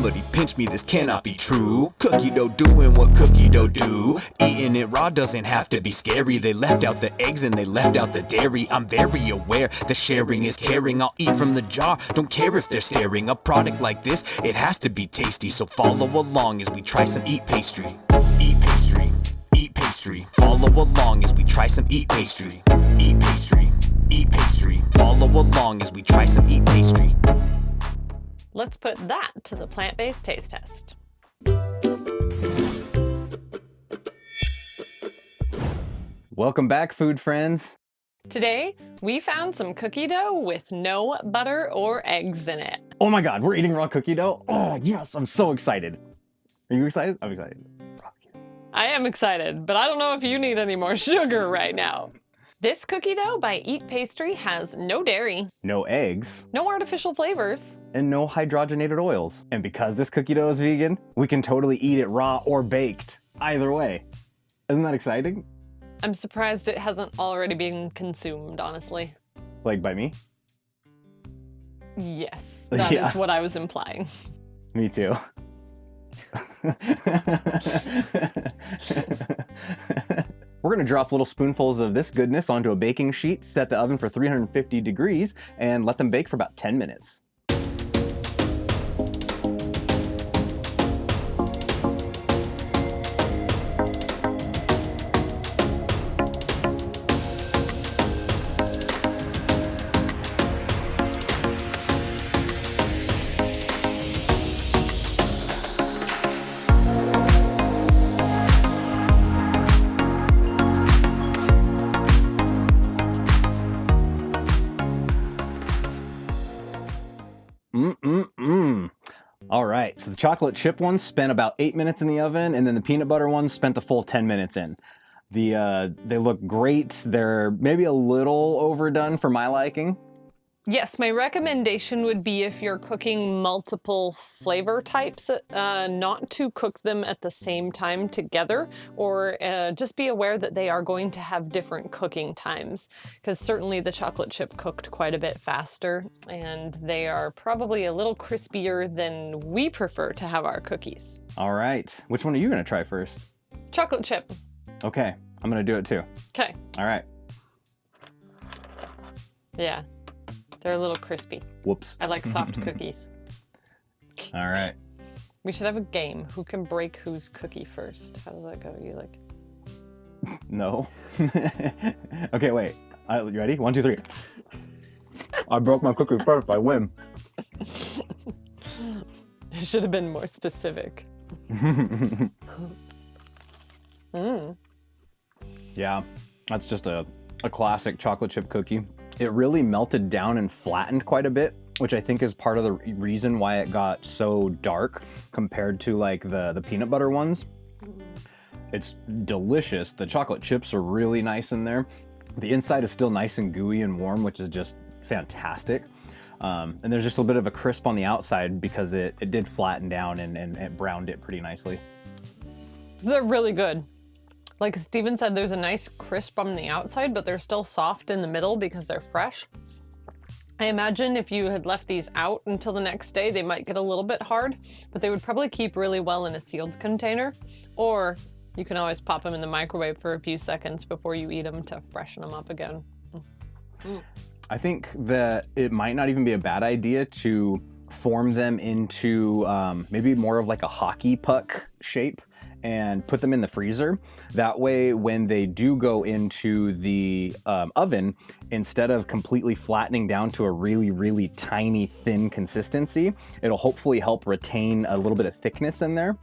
Somebody pinch me, this cannot be true. Cookie dough doing what cookie dough do. Eating it raw doesn't have to be scary. They left out the eggs and they left out the dairy. I'm very aware that sharing is caring. I'll eat from the jar, don't care if they're staring. A product like this, it has to be tasty. So follow along as we try some Eat Pastry. Eat Pastry, Eat Pastry. Follow along as we try some Eat Pastry. Eat Pastry, Eat Pastry. Follow along as we try some Eat Pastry. Let's put that to the plant-based taste test. Welcome back, food friends. Today, we found some cookie dough with no butter or eggs in it. Oh my God, we're eating raw cookie dough? Oh yes, I'm so excited. Are you excited? I'm excited. I am excited, but I don't know if you need any more sugar right now. This cookie dough by Eat Pastry has no dairy, No eggs, no artificial flavors, and no hydrogenated oils. And because this cookie dough is vegan, we can totally eat it raw or baked. Either way. Isn't that exciting? I'm surprised it hasn't already been consumed, honestly. Like by me? Yes, that is what I was implying. Me too. We're gonna drop little spoonfuls of this goodness onto a baking sheet, set the oven for 350 degrees, and let them bake for about 10 minutes. All right, so the chocolate chip ones spent about 8 minutes in the oven, and then the peanut butter ones spent the full 10 minutes in. They look great. They're maybe a little overdone for my liking. Yes, my recommendation would be if you're cooking multiple flavor types, not to cook them at the same time together, or just be aware that they are going to have different cooking times, because certainly the chocolate chip cooked quite a bit faster, and they are probably a little crispier than we prefer to have our cookies. All right, which one are you gonna try first? Chocolate chip. Okay, I'm gonna do it too. Okay. All right. Yeah. They're a little crispy. Whoops. I like soft cookies. All right. We should have a game. Who can break whose cookie first? How does that go? You like... No. Okay, wait. You ready? 1, 2, 3. I broke my cookie first. I win. It should have been more specific. Yeah, that's just a classic chocolate chip cookie. It really melted down and flattened quite a bit, which I think is part of the reason why it got so dark compared to like the peanut butter ones. It's delicious. The chocolate chips are really nice in there. The inside is still nice and gooey and warm, which is just fantastic. And there's just a bit of a crisp on the outside because it did flatten down and it browned it pretty nicely. They're really good. Like Steven said, there's a nice crisp on the outside, but they're still soft in the middle because they're fresh. I imagine if you had left these out until the next day, they might get a little bit hard, but they would probably keep really well in a sealed container. Or you can always pop them in the microwave for a few seconds before you eat them to freshen them up again. I think that it might not even be a bad idea to form them into maybe more of like a hockey puck shape and put them in the freezer. That way, when they do go into the oven, instead of completely flattening down to a really, really tiny, thin consistency, it'll hopefully help retain a little bit of thickness in there.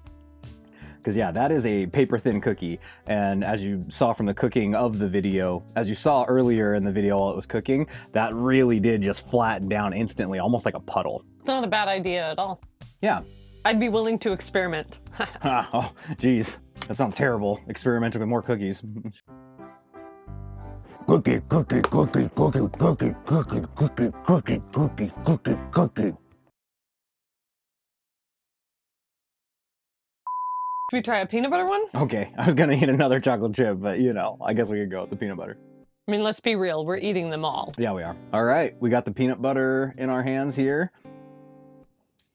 Because yeah, that is a paper thin cookie. And as you saw from the cooking of the video, as you saw earlier in the video while it was cooking, that really did just flatten down instantly, almost like a puddle. It's not a bad idea at all. Yeah. I'd be willing to experiment. Oh, geez. That sounds terrible. Experimenting with more cookies. Cookie, cookie, cookie, cookie, cookie, cookie, cookie, cookie, cookie, cookie, cookie. Should we try a peanut butter one? Okay, I was gonna eat another chocolate chip, but you know, I guess we could go with the peanut butter. I mean, let's be real, we're eating them all. Yeah, we are. All right, we got the peanut butter in our hands here.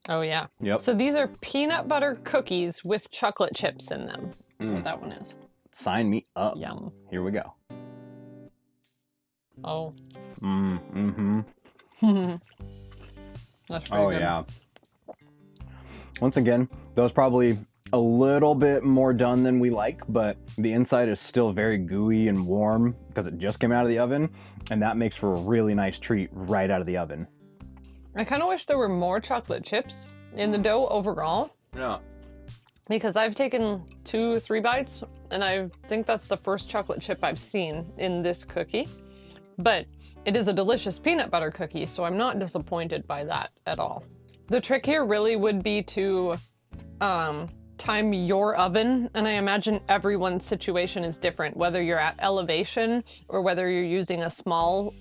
Oh, yeah. Yep. So these are peanut butter cookies with chocolate chips in them. That's what that one is. Sign me up. Yum. Here we go. Oh. Mm-hmm. That's pretty good. Yeah. Once again, those probably a little bit more done than we like, but the inside is still very gooey and warm because it just came out of the oven, and that makes for a really nice treat right out of the oven. I kind of wish there were more chocolate chips in the dough overall. Yeah. Because I've taken 2 or 3 bites, and I think that's the first chocolate chip I've seen in this cookie. But it is a delicious peanut butter cookie, so I'm not disappointed by that at all. The trick here really would be to time your oven, and I imagine everyone's situation is different, whether you're at elevation or whether you're using a small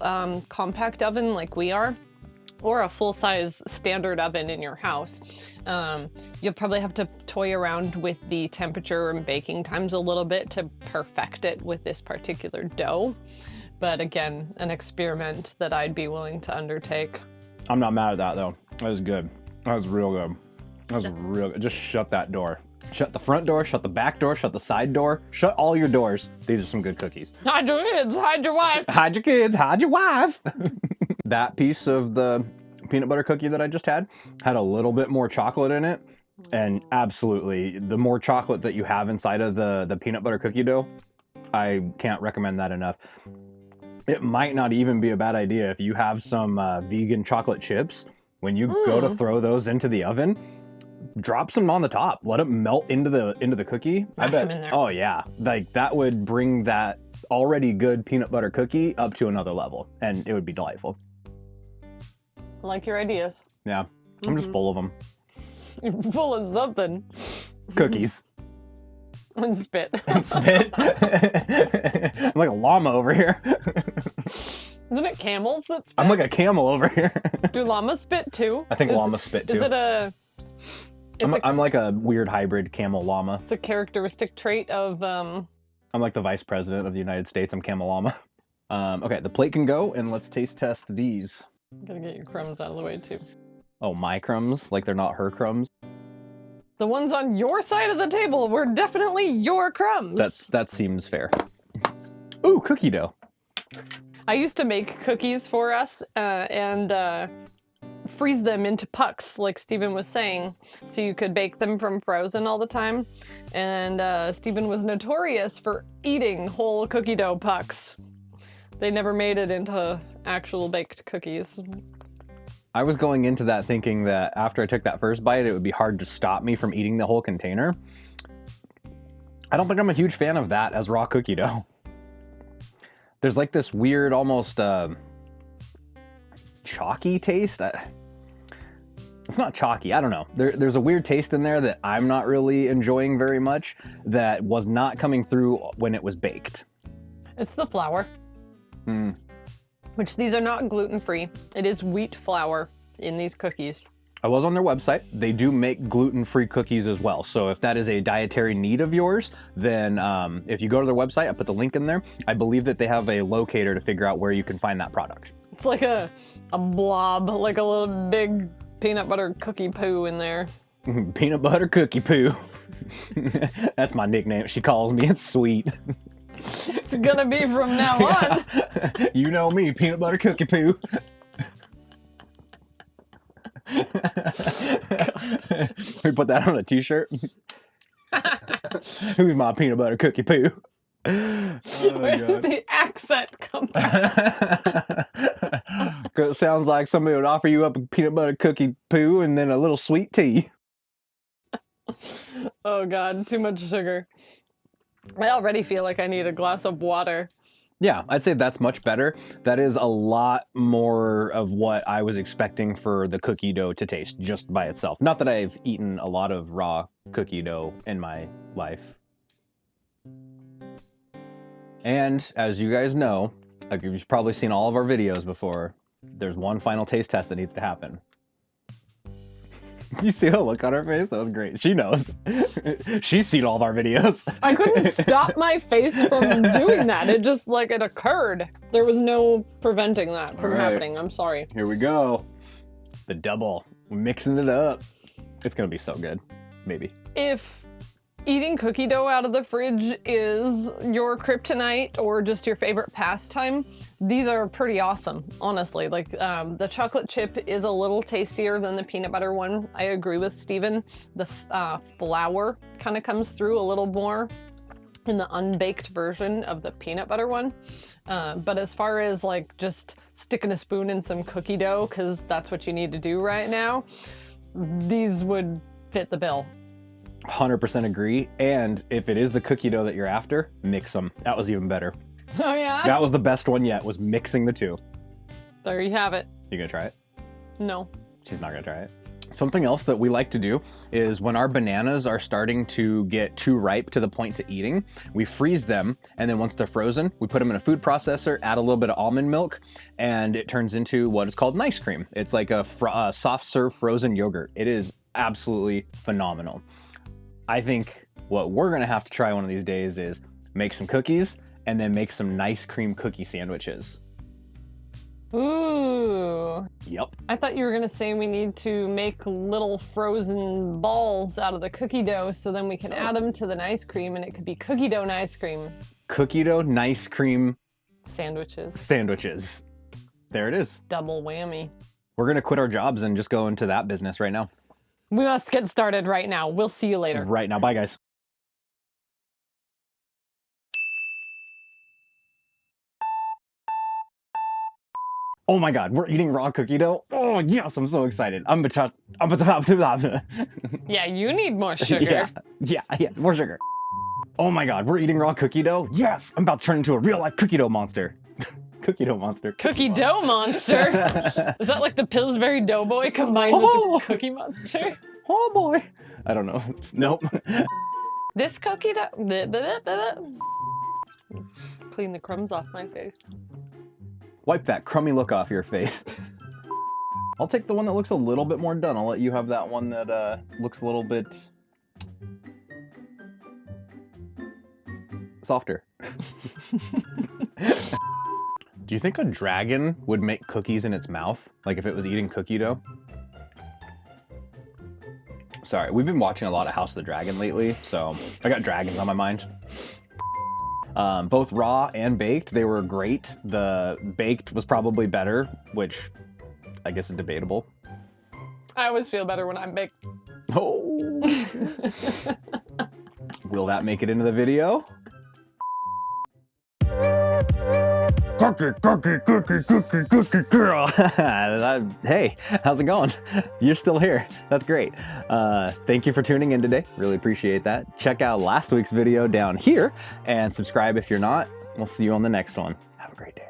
compact oven like we are, or a full-size standard oven in your house. You'll probably have to toy around with the temperature and baking times a little bit to perfect it with this particular dough. But again, an experiment that I'd be willing to undertake. I'm not mad at that though. That was good. That was real good. That was real good. Just shut that door. Shut the front door, shut the back door, shut the side door, shut all your doors. These are some good cookies. Hide your kids, hide your wife. Hide your kids, hide your wife. That piece of the peanut butter cookie that I just had a little bit more chocolate in it. And absolutely, the more chocolate that you have inside of the peanut butter cookie dough, I can't recommend that enough. It might not even be a bad idea if you have some vegan chocolate chips. When you go to throw those into the oven, drop some on the top. Let it melt into the cookie. Mash I bet. them in there. Oh yeah, like that would bring that already good peanut butter cookie up to another level, and it would be delightful. I like your ideas. Yeah, I'm just full of them. You're full of something. Cookies. And spit. And spit. I'm like a llama over here. Isn't it camels that spit? I'm like a camel over here. Do llamas spit too? I think llamas spit too. Is it a... I'm like a weird hybrid camel llama. It's a characteristic trait of... I'm like the vice president of the United States. I'm camel llama. Okay, the plate can go, and let's taste test these. Gotta get your crumbs out of the way too. Oh, my crumbs? Like they're not her crumbs? The ones on your side of the table were definitely your crumbs. That seems fair. Ooh, cookie dough. I used to make cookies for us and freeze them into pucks, like Stephen was saying, so you could bake them from frozen all the time. And Stephen was notorious for eating whole cookie dough pucks. They never made it into actual baked cookies. I was going into that thinking that after I took that first bite, it would be hard to stop me from eating the whole container. I don't think I'm a huge fan of that as raw cookie dough. There's like this weird, almost chalky taste. It's not chalky, I don't know. There's a weird taste in there that I'm not really enjoying very much that was not coming through when it was baked. It's the flour. Which these are not gluten-free. It is wheat flour in these cookies. I was on their website. They do make gluten-free cookies as well. So if that is a dietary need of yours, then if you go to their website, I put the link in there. I believe that they have a locator to figure out where you can find that product. It's like a blob, like a little big peanut butter cookie poo in there. Peanut butter cookie poo. That's my nickname. She calls me. It's sweet. It's gonna be from now on. You know me, peanut butter cookie poo. We put that on a t-shirt. Who's my peanut butter cookie poo? Where does the accent come from? It sounds like somebody would offer you up a peanut butter cookie poo and then a little sweet tea. Oh God, too much sugar. I already feel like I need a glass of water. Yeah, I'd say that's much better. That is a lot more of what I was expecting for the cookie dough to taste just by itself. Not that I've eaten a lot of raw cookie dough in my life. And as you guys know, like you've probably seen all of our videos before, there's one final taste test that needs to happen. You see the look on her face? That was great. She knows. She's seen all of our videos. I couldn't stop my face from doing that. It just, like, it occurred. There was no preventing that from happening. I'm sorry. Here we go. The double. We're mixing it up. It's gonna be so good. Maybe. If eating cookie dough out of the fridge is your kryptonite or just your favorite pastime, these are pretty awesome, honestly. Like the chocolate chip is a little tastier than the peanut butter one. I agree with Steven. The flour kind of comes through a little more in the unbaked version of the peanut butter one. But as far as like just sticking a spoon in some cookie dough, because that's what you need to do right now, these would fit the bill. 100% agree. And if it is the cookie dough that you're after, mix them. That was even better. Oh yeah? That was the best one yet, was mixing the two. There you have it. You gonna try it? No. She's not gonna try it. Something else that we like to do is when our bananas are starting to get too ripe to the point to eating, we freeze them, and then once they're frozen, we put them in a food processor, add a little bit of almond milk, and it turns into what is called an ice cream. It's like a soft serve frozen yogurt. It is absolutely phenomenal. I think what we're gonna have to try one of these days is make some cookies and then make some nice cream cookie sandwiches. Ooh. Yep. I thought you were gonna say we need to make little frozen balls out of the cookie dough so then we can add them to the ice cream and it could be cookie dough and ice cream. Cookie dough, nice cream Sandwiches. There it is. Double whammy. We're gonna quit our jobs and just go into that business right now. We must get started right now. We'll see you later. Right now. Bye, guys. Oh my God, we're eating raw cookie dough. Oh yes, I'm so excited. Yeah, you need more sugar. Yeah, more sugar. Oh my God, we're eating raw cookie dough. Yes, I'm about to turn into a real life cookie dough monster. Cookie dough monster. Cookie dough monster? Is that like the Pillsbury Doughboy combined with the Cookie Monster? Oh boy. I don't know. Nope. This cookie dough... Clean the crumbs off my face. Wipe that crummy look off your face. I'll take the one that looks a little bit more done. I'll let you have that one that looks a little bit softer. Do you think a dragon would make cookies in its mouth? Like if it was eating cookie dough? Sorry, we've been watching a lot of House of the Dragon lately, so I got dragons on my mind. Both raw and baked, they were great. The baked was probably better, which I guess is debatable. I always feel better when I'm baked. Oh. Will that make it into the video? Cookie girl. Hey, how's it going? You're still here. That's great. Thank you for tuning in today. Really appreciate that. Check out last week's video down here and subscribe if you're not. We'll see you on the next one. Have a great day.